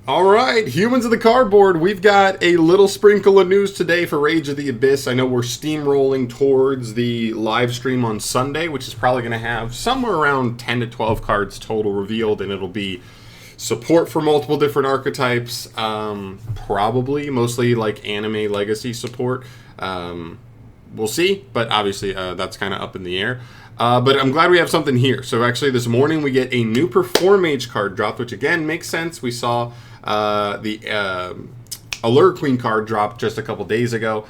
All right, humans of the cardboard. We've got a little sprinkle of news today for Rage of the Abyss. I know we're steamrolling towards the live stream on Sunday, which is probably going to have somewhere around 10 to 12 cards total revealed, and it'll be support for multiple different archetypes, probably mostly like anime legacy support. We'll see, but obviously that's kind of up in the air. But I'm glad we have something here. So actually this morning we get a new PERFORMAGE card dropped, which again makes sense. We saw the Allure Queen card drop just a couple days ago,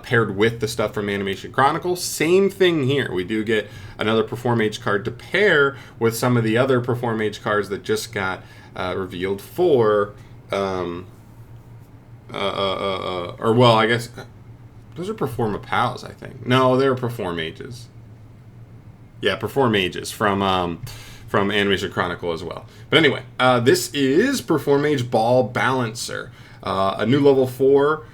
paired with the stuff from Animation Chronicles. Same thing here. We do get another PERFORMAGE card to pair with some of the other PERFORMAGE cards that just got revealed for, or well, I guess those are PERFORMAPALs, I think. No, they're PERFORMAGEs. Yeah, PERFORMAGEs from Animation Chronicle as well. But anyway, this is PERFORMAGE Ball Balancer, a new level 4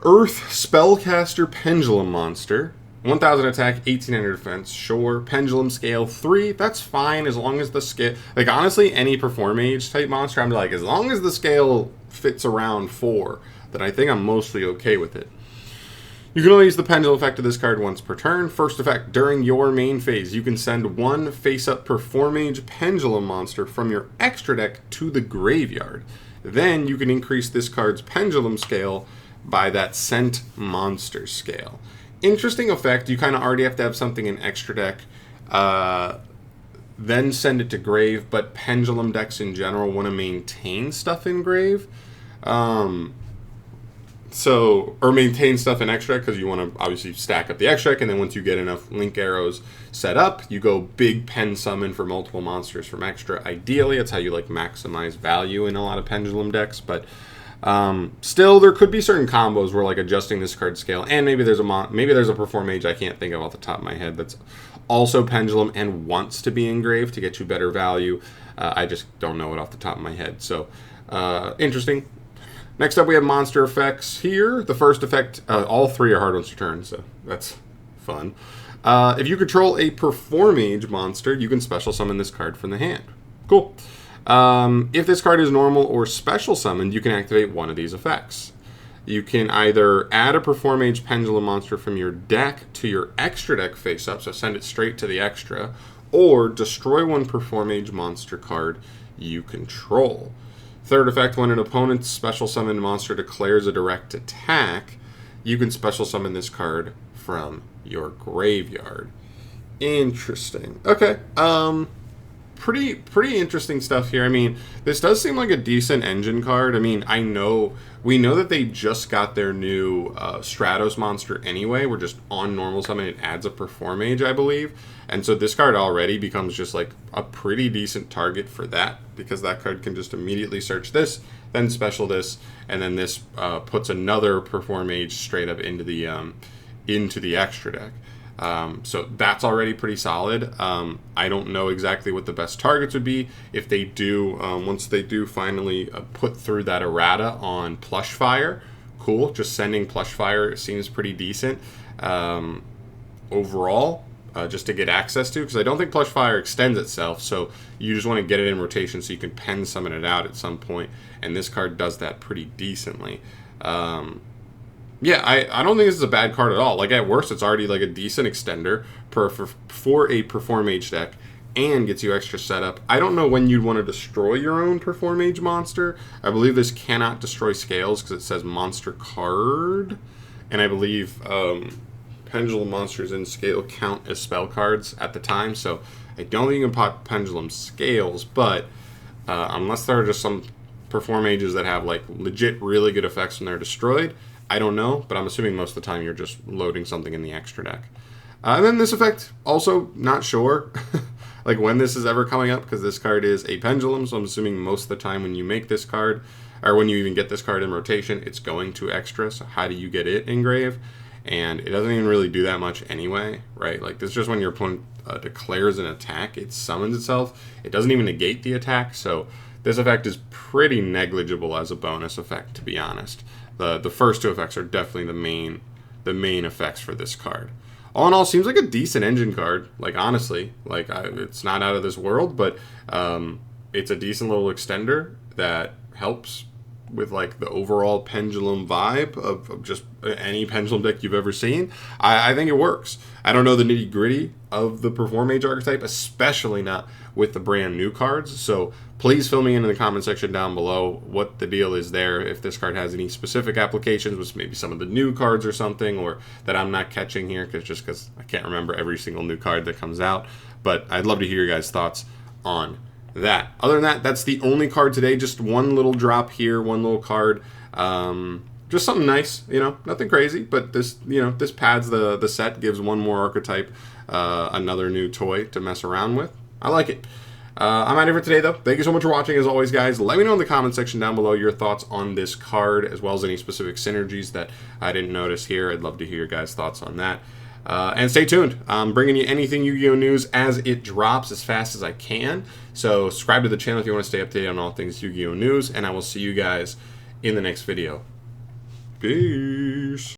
Earth Spellcaster Pendulum monster. 1000 attack, 1800 defense. Sure, pendulum scale 3. That's fine as long as the scale. Like honestly, any PERFORMAGE type monster, I'm like, as long as the scale fits around 4, then I think I'm mostly okay with it. You can only use the pendulum effect of this card once per turn. First effect, during your main phase, you can send one face-up PERFORMAGE pendulum monster from your extra deck to the graveyard. Then you can increase this card's pendulum scale by that sent monster scale. Interesting effect. You kind of already have to have something in extra deck, then send it to grave, but pendulum decks in general want to maintain stuff in grave. Or maintain stuff in extra because you want to obviously stack up the extra deck, and then once you get enough link arrows set up, you go big pen summon for multiple monsters from extra. Ideally, that's how you like maximize value in a lot of pendulum decks, but still there could be certain combos where like adjusting this card scale, and maybe there's a PERFORMAGE I can't think of off the top of my head that's also pendulum and wants to be engraved to get you better value. I just don't know it off the top of my head. So interesting. Next up, we have monster effects here. The first effect, all three are hard ones to turn, so that's fun. If you control a PERFORMAGE monster, you can special summon this card from the hand. Cool. If this card is normal or special summoned, you can activate one of these effects. You can either add a PERFORMAGE pendulum monster from your deck to your extra deck face up, so send it straight to the extra, or destroy one PERFORMAGE monster card you control. Third effect, when an opponent's special summoned monster declares a direct attack, you can special summon this card from your graveyard. Interesting. Okay. Pretty interesting stuff here. I mean, this does seem like a decent engine card. I mean, we know that they just got their new Stratos monster anyway. We're just on normal summon. It adds a PERFORMAGE, I believe. And so this card already becomes just like a pretty decent target for that, because that card can just immediately search this, then special this, and then this puts another PERFORMAGE straight up into the extra deck. So that's already pretty solid. I don't know exactly what the best targets would be. If they do, once they do finally put through that errata on Plushfire, cool. Just sending Plushfire seems pretty decent overall, just to get access to, because I don't think Plushfire extends itself, so you just want to get it in rotation so you can pen summon it out at some point, and this card does that pretty decently. Yeah, I don't think this is a bad card at all. Like, at worst, it's already like a decent extender for a PERFORMAGE deck and gets you extra setup. I don't know when you'd want to destroy your own PERFORMAGE monster. I believe this cannot destroy scales because it says monster card. And I believe pendulum monsters in scale count as spell cards at the time. So I don't think you can pop pendulum scales, but unless there are just some PERFORMAGEs that have like legit really good effects when they're destroyed, I don't know, but I'm assuming most of the time you're just loading something in the extra deck. And then this effect, also not sure like when this is ever coming up, because this card is a pendulum, so I'm assuming most of the time when you make this card, or when you even get this card in rotation, it's going to extra, so how do you get it engraved? And it doesn't even really do that much anyway, right? Like, this is just when your opponent declares an attack, it summons itself. It doesn't even negate the attack, so this effect is pretty negligible as a bonus effect, to be honest. The first two effects are definitely the main effects for this card. All in all, seems like a decent engine card. Like, honestly, like it's not out of this world, but it's a decent little extender. that helps with like the overall pendulum vibe of just any pendulum deck you've ever seen. I think it works. I don't know the nitty gritty of the Performage archetype, especially not with the brand new cards. So please fill me in the comment section down below what the deal is there. If this card has any specific applications with maybe some of the new cards or something, or that I'm not catching here because I can't remember every single new card that comes out. But I'd love to hear your guys' thoughts on that. Other than that, that's the only card today. Just one little drop here, one little card. Just something nice, you know, nothing crazy, but this, you know, this pads the set, gives one more archetype, another new toy to mess around with. I like it. I'm out of here today, though. Thank you so much for watching, as always, guys. Let me know in the comment section down below your thoughts on this card, as well as any specific synergies that I didn't notice here. I'd love to hear your guys' thoughts on that. And stay tuned. I'm bringing you anything Yu-Gi-Oh! News as it drops as fast as I can. So subscribe to the channel if you want to stay updated on all things Yu-Gi-Oh! News, and I will see you guys in the next video. Peace.